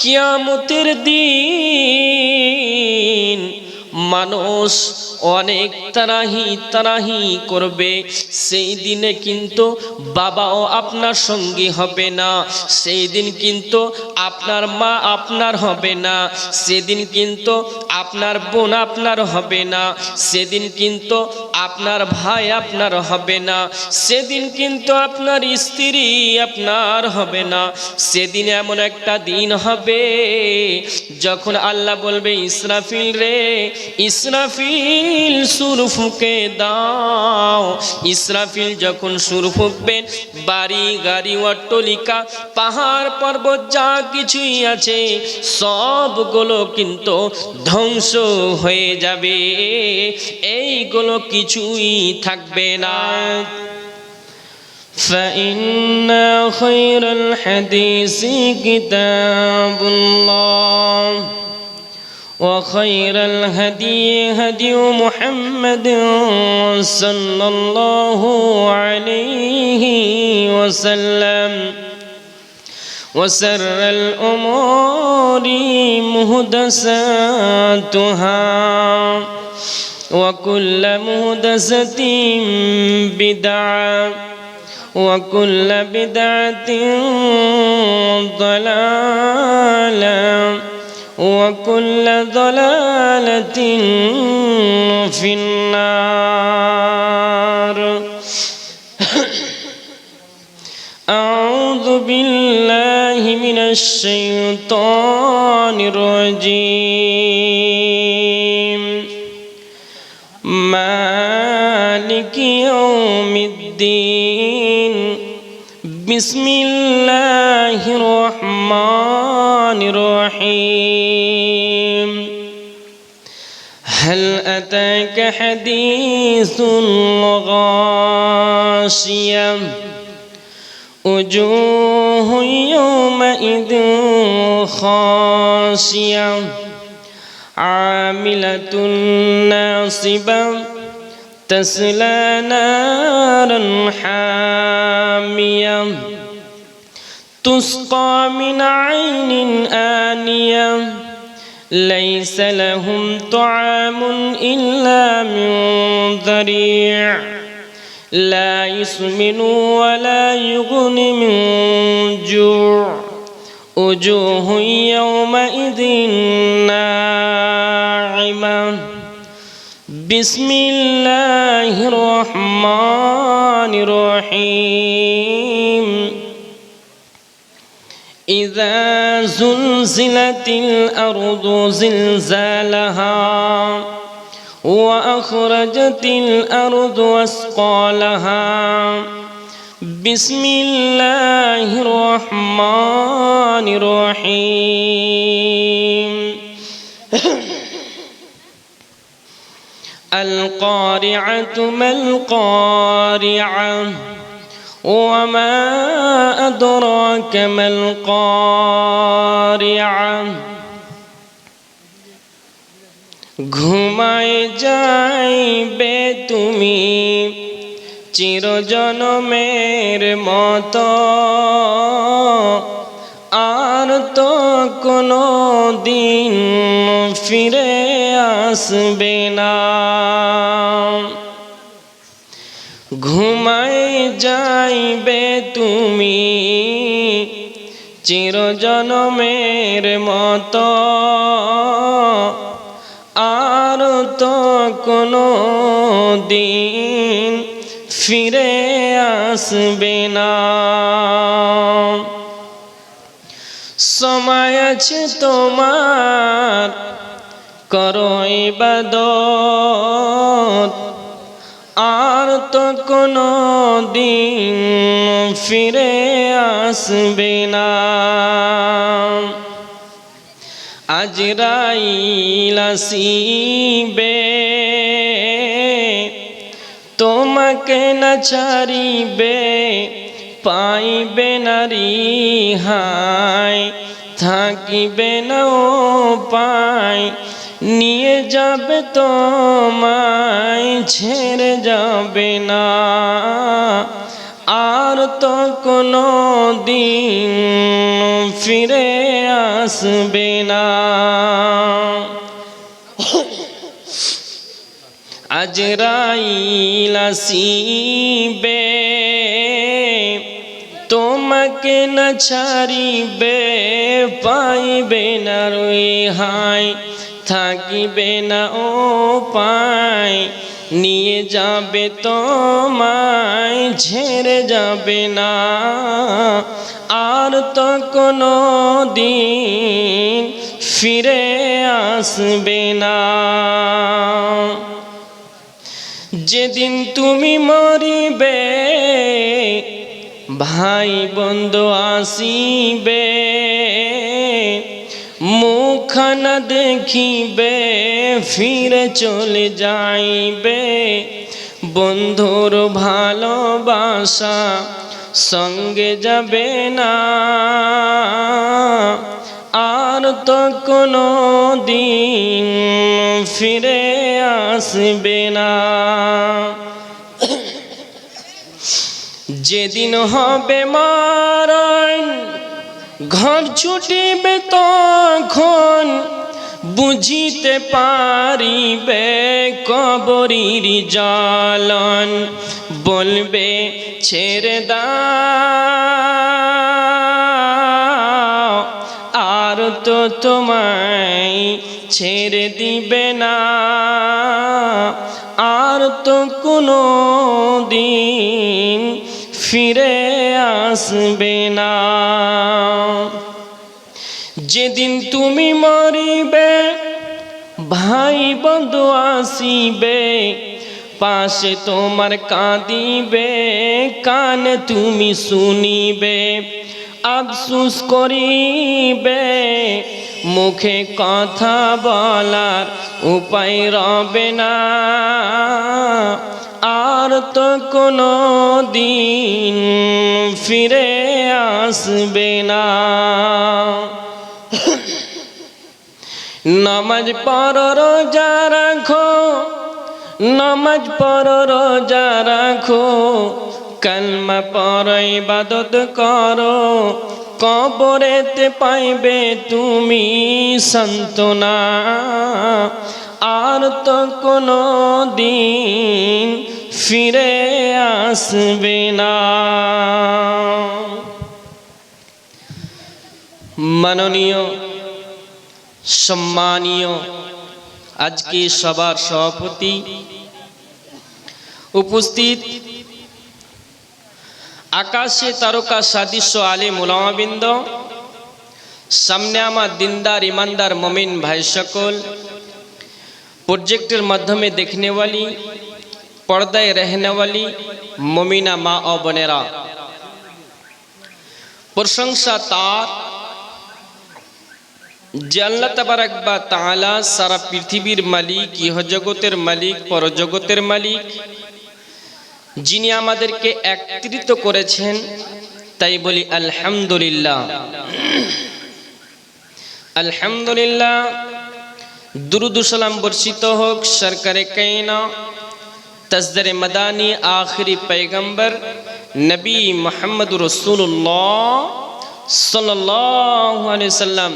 কিয়ামতের দিন মানুষ অনেক তারাহি করবে। সেই দিনে কিন্তু বাবাও আপনার সঙ্গী হবে না, সেই দিন কিন্তু আপনার মা আপনার হবে না, সেদিন কিন্তু আপনার বোন আপনার হবে না, সেদিন কিন্তু আপনার ভাই আপনার হবে না, সেদিন কিন্তু আপনার স্ত্রী আপনার হবে না। সেদিন এমন একটা দিন হবে যখন আল্লাহ বলবে, ইসরাফিল রে ইসরাফিল সুর ফুঁকে দাও। ইসরাফিল যখন সুর ফুঁকবেন, বাড়ি গাড়ি অট্টালিকা পাহাড় পর্বত যা কিছুই আছে সবগুলো কিন্তু ধ্বংস হয়ে যাবে, এইগুলো কিছুই থাকবে না। فإن خير الحديث كتاب الله وخير الهدي هدي محمد صلى الله عليه وسلم وشر الأمور محدثاتها وكل محدثة بدعة وكل بدعة ضلالة وكل ضلالة في النار. أعوذ بالله من الشيطان الرجيم. مالك يوم الدين. بسم الله الرحمن الرحيم. هل أتاك حديث الغاشية وجوه يومئذ خاشية عاملة ناصبة تصلى نارا حامية تسقى من عين آنية ليس لهم طعام إلا من ضريع لا يسمن ولا يغني من جوع وجوه يومئذ ناعمة. بسم الله الرحمن الرحيم. إذا زلزلت الأرض زلزالها وأخرجت الأرض أثقالها. بسم الله الرحمن الرحيم. القارعة ما القارعة وما أدراك ما القارعة. ঘুমায় যাইবে তুমি চিরজনমের মতো, আর তো কোনো দিন ফিরে আসবে না। ঘুমায় যাইবে তুমি চিরজনমের মতো, আর তো কোনো দিন ফিরে আসবে না। সময় আছে তোমার, করো ইবাদত, আর তো কোনো দিন ফিরে আসবে না। আজরাইল আসিবে তোমাকে না ছাড়িবে, পাইবে না রিহাই, থাকিবে না উপায়, নিয়ে যাবে তোমায় ছেড়ে যাবে না, আর তো কোনো দিন ফিরে আসবে না। আজরাইল আসিবে তোমাকে না ছাড়িবে, পাইবে না রেহাই, থাকিবে না উপায়, নিয়ে যাবে তোমায়, ঝেড়ে যাবে না আর তো কোনো দিন ফিরে আসবে না। যেদিন তুমি মরিবে ভাই বন্ধু আসিবে, মুখ না দেখিবে ফিরে চলে যাইবে, বন্ধুর ভালোবাসা সঙ্গে যাবে না আর তো কোনো দিন ফিরে আসবে না। যেদিন হবে মরণ ঘর ছুটিবে তখন, বুঝিতে পারিবে কবরের জ্বালান, বলবে ছেড়ে দাও আর তো তোমায় ছেড়ে দিবে না আর তো কোনো দিন ফিরে আসবে না। যেদিন তুমি মরিবে ভাই বন্ধু আসিবে, পাশে তোমার কাঁদিবে, কানে তুমি শুনিবে, আফসোস করিবে, মুখে কথা বলার উপায় রবে না আর তো কোনো দিন ফিরে আসবে না। নামাজ পড়ো রোজা রাখো, নামাজ পড়ো রোজা রাখো, কালমা পড়ো ইবাদত করো, কবরেতে পাইবে তুমি সান্ত্বনা আর তো কোনো দিন ফিরে আসবে না। মাননীয় সম্মানীয় আজকে সবার সভাপতি উপস্থিত, আকাশে তারকা সাদৃশ্য আলেম উলামাবৃন্দ, সামনে আমার দিনদার ইমানদার মুমিন ভাই সকল, प्रोजेक्टर माध्यमे देखने वाली, पर्दाए रहने वाली मुमिना माँ और बनेरा, प्रशंसा तार जे आल्लाह तबारक व ताआला सारा पृथिवीर मालिक, इह जगतेर मालिक, पर जगतेर मालिक, जिनि आमादेरके एकत्रित करेछेन, ताई बोली आलহামদুলিল্লাহ। আলহামদুলিল্লাহ, दुरूद सलाम बर्षित होक सरकारे कायना तस्दर मदानी आखिरी पैगंबर नबी मोहम्मद रसूलुल्लाह सल्लल्लाहु अलैहि वसल्लम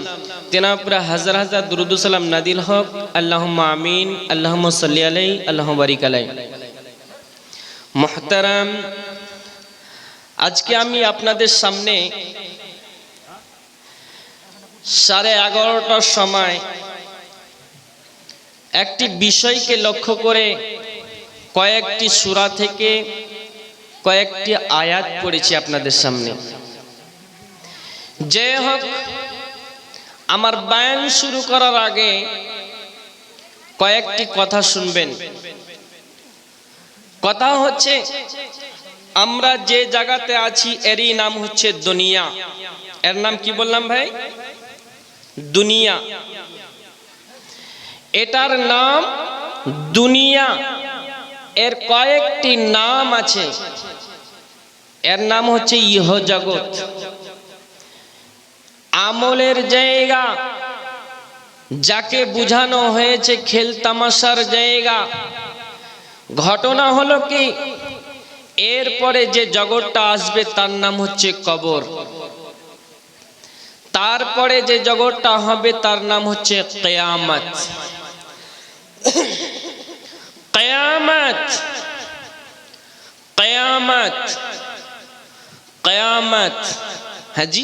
तेना पूरा हजार हजार दुरूद सलाम नादिल होक। अल्लाहुम्मा आमीन, अल्लाहुम्मा सल्ली अलैहि, अल्लाहुम्मा बारिक अलैहि। मुहतरम, आज के आमी आपनादेर सामने 11:30টার সময় একটি বিষয়কে লক্ষ্য করে কয়েকটি সূরা থেকে কয়েকটি আয়াত পড়েছি আপনাদের সামনে। যে হোক, আমার বয়ান শুরু করার আগে কয়েকটি কথা শুনবেন। কথা হচ্ছে, আমরা যে জায়গাতে আছি এরই নাম হচ্ছে দুনিয়া। এর নাম কি বললাম ভাই? দুনিয়া। এটার নাম দুনিয়া। এর কয়েকটি নাম আছে। এর নাম হচ্ছে ইহ জগৎ, আমলের জায়গা, যাকে বোঝানো হয়েছে খেল তামাশার জায়গা। ঘটনা হলো কি, এরপরে যে জগৎটা আসবে তার নাম হচ্ছে কবর। তারপরে যে জগৎটা হবে তার নাম হচ্ছে কিয়ামত। কিয়ামত কিয়ামত কিয়ামত। হাজি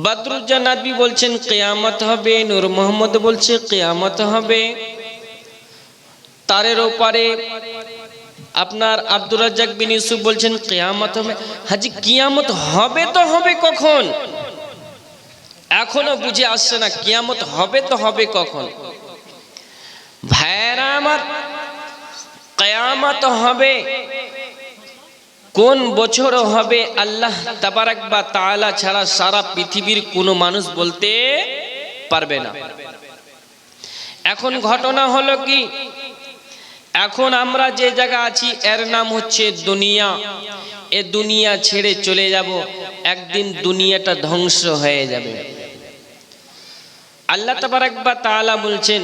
বদরুজ্জামান নদভী বলছেন কিয়ামত হবে, নূর মোহাম্মদ বলছে কিয়ামত হবে। তারের ওপারে আপনার আব্দুর রাজ্জাক বিন ইউসুফ বলছেন কিয়ামত হবে। হাজি কিয়ামত হবে তো হবে কখন? এখনো বুঝে আসছে না কিয়ামত হবে তো হবে কখন। ভাইরা আমার, কিয়ামত হবে কোন বছর হবে আল্লাহ তাবারাক বা তাআলা ছাড়া সারা পৃথিবীর কোনো মানুষ বলতে পারবে না। এখন ঘটনা হলো কি, এখন আমরা যে জায়গা আছি এর নাম হচ্ছে দুনিয়া। এ দুনিয়া ছেড়ে চলে যাব, একদিন দুনিয়াটা ধ্বংস হয়ে যাবে। আল্লাহ তাবারাক বা তাআলা বলছেন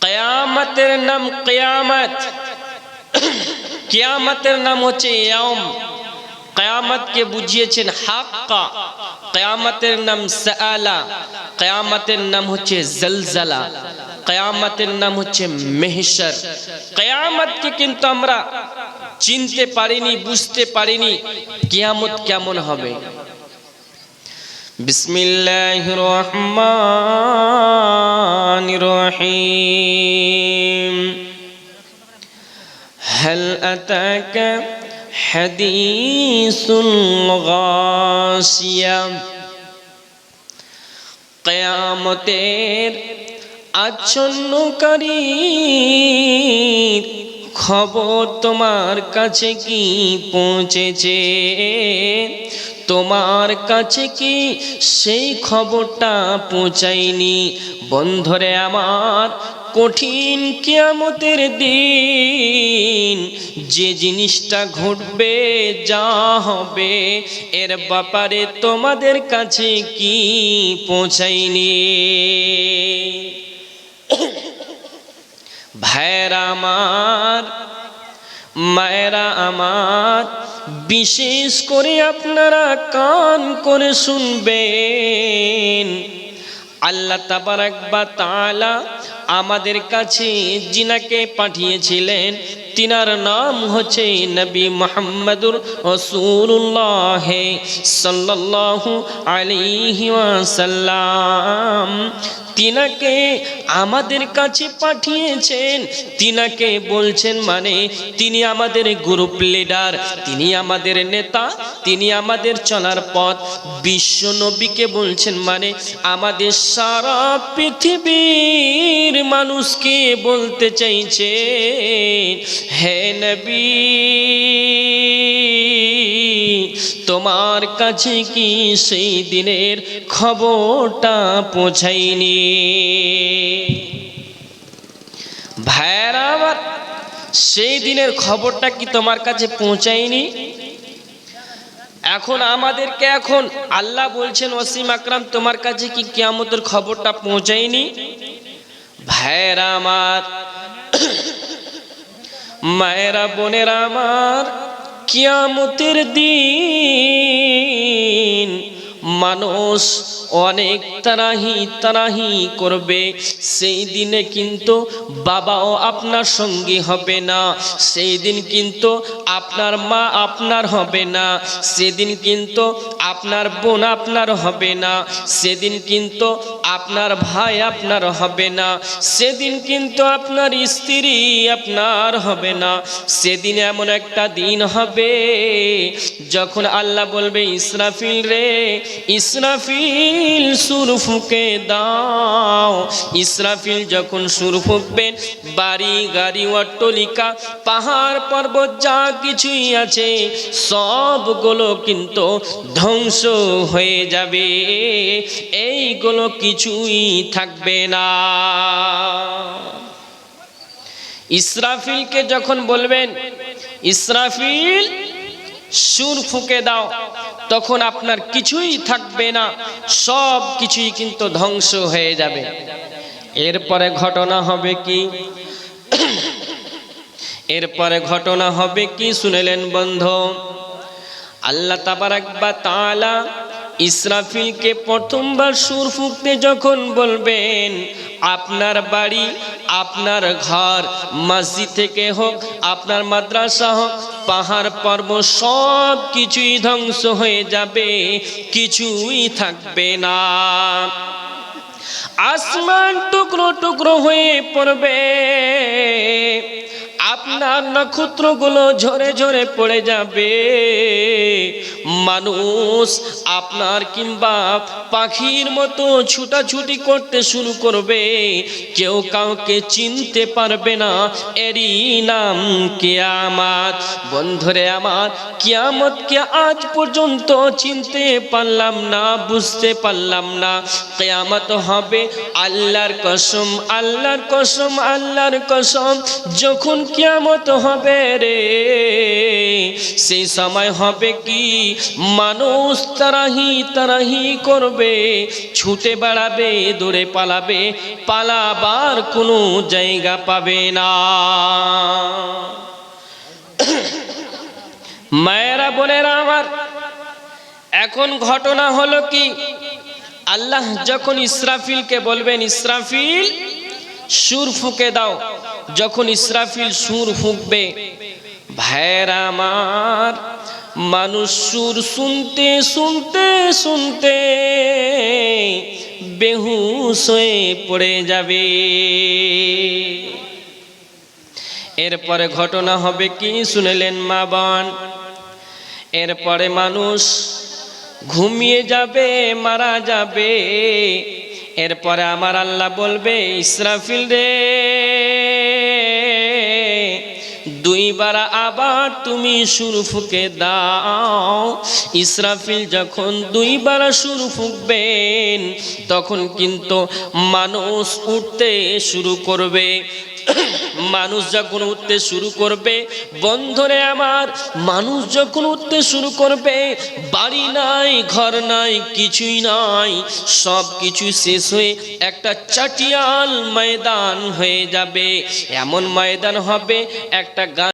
কিয়ামতের নাম কিয়ামত, কিয়ামতের নাম হচ্ছে ইয়াউম। কিয়ামতকে বুঝিয়েছেন হাক্কা, কিয়ামতের নাম সাআলা, কিয়ামতের নাম হচ্ছে জলজালা, কিয়ামতের নাম হচ্ছে মেহশর। কিয়ামতকে কিন্তু আমরা চিনতে পারিনি, বুঝতে পারিনি কিয়ামত কেমন হবে। বিসমিল্লাহির রহমানির রহিম। হাল আতাকা হাদিসুল গাসিয়া। কিয়ামতের আচ্ছন্নকারী খবর তোমার কাছে কি পৌঁছেছে? তোমার কাছে কি সেই খবরটা পৌঁছায়নি? বন্ধুরে আমার, কঠিন কিয়ামতের দিন যে জিনিসটা ঘটবে, যা হবে, এর ব্যাপারে তোমাদের কাছে কি পৌঁছায়নি? ভাইরা আমার, মায়েরা আমার, বিশেষ করে আপনারা কান করে শুনবেন। আল্লাহ তাবারাক বা তাআলা আমাদের কাছে যিনাকে পাঠিয়েছিলেন তিনার নাম হচ্ছে নবী মুহাম্মদুর রাসূলুল্লাহ সাল্লাল্লাহু আলাইহি ওয়াসাল্লাম। তিনাকে আমাদের কাছে পাঠিয়েছেন, তিনাকে বলছেন মানে তিনি আমাদের গ্রুপ লিডার, তিনি আমাদের নেতা, তিনি আমাদের চলার পথ। বিশ্ব নবীকে বলছেন মানে আমাদের সারা পৃথিবীর মানুষকে বলতে চাইছে, হে নবী, তোমার কাছে কি সেই দিনের খবরটা পৌঁছায়নি? ভাইরা আমার, সেই দিনের খবরটা কি তোমার কাছে পৌঁছায়নি? এখন আমাদেরকে এখন আল্লাহ বলছেন ওয়াসিম আকরাম তোমার কাছে কি কিয়ামতের খবরটা পৌঁছায়নি? ভাইরা আমার, মায়েরা বোনেরা আমার, কিয়ামতের দিন মানুষ অনেক তারাহি করবে। সেই দিনে কিন্তু বাবাও আপনার সঙ্গী হবে না, সেই দিন কিন্তু আপনার মা আপনার হবে না, সেদিন কিন্তু আপনার বোন আপনার হবে না, সেদিন কিন্তু আপনার ভাই আপনার হবে না, সেদিন কিন্তু আপনার স্ত্রী আপনার হবে না। সেদিন এমন একটা দিন হবে যখন আল্লাহ বলবে ইসরাফিল রে, ইসরাফিল সুর ফুঁকে দাও। ইসরাফিল যখন সুর ফুঁকবেন, বাড়ি গাড়ি অট্টালিকা পাহাড় পর্বত যা কিছুই আছে সবগুলো কিন্তু ধ্বংস হয়ে যাবে, এইগুলো কিছুই থাকবে না। ইসরাফিলকে যখন বলবেন ইসরাফিল সুর ফুঁকে দাও, তখন আপনার কিছুই থাকবে না, সব কিছুই কিন্তু ধ্বংস হয়ে যাবে। এরপরে ঘটনা হবে কি, এরপরে ঘটনা হবে কি শুনেলেন বন্ধু? আল্লাহ তাবারাক ওয়া তাআলা ইসরাফিলকে প্রথমবার সুর ফুঁকতে যখন বলবেন, আপনার বাড়ি, আপনার ঘর, মসজিদ থেকে হোক, আপনার মাদ্রাসা হোক, পাহাড় পর্বত সব কিছুই ধ্বংস হয়ে যাবে, কিছুই থাকবে না। আসমান টুকরো টুকরো হয়ে পড়বে, আপনার নক্ষত্রগুলো ঝরে ঝরে পড়ে যাবে, মানুষ আপনার কিংবা পাখির মতো ছুটাছুটি করতে শুরু করবে, কেউ কাউকে চিনতে পারবে না, এরই নাম কিয়ামত। বন্ধুরে আমার, কিয়ামতকে আজ পর্যন্ত চিনতে পারলাম না, বুঝতে পারলাম না। কিয়ামত হবে আল্লাহর কসম, আল্লাহর কসম, আল্লাহর কসম, যখন কিয়ামত হবে রে, সেই সময় হবে কি, মানুষ তারাহি করবে, ছুটে বেড়াবে, দৌড়ে পালাবে, পালাবার কোনো জায়গা পাবে না। মায়েরা বোনেরা আমার, এখন ঘটনা হলো কি, আল্লাহ যখন ইসরাফিলকে বলবেন, ইসরাফিল সুর ফুঁকে দাও, যখন ইসরাফিল সুর ফুঁকবে, ভাইরা আমার, মানুষ সুর শুনতে শুনতে শুনতে বেহুশ হয়ে পড়ে যাবে। এরপরে ঘটনা হবে কি শুনেলেন মা বোন? এরপরে মানুষ ঘুমিয়ে যাবে, মারা যাবে। এরপরে আমার আল্লাহ বলবে, ইসরাফিল রে, দুইবার আবার তুমি সুর ফুঁকে দাও। ইসরাফিল যখন দুইবার সুর ফুঁকবেন, তখন কিন্তু মানুষ উঠতে শুরু করবে। মানুষ যখন উঠতে শুরু করবে, বন্ধুরে আমার, মানুষ যখন উঠতে শুরু করবে, বাড়ি নাই, ঘর নাই, কিছুই নাই, সব কিছু শেষ হয়ে একটা চাটিয়াল ময়দান হয়ে যাবে। এমন ময়দান হবে, একটা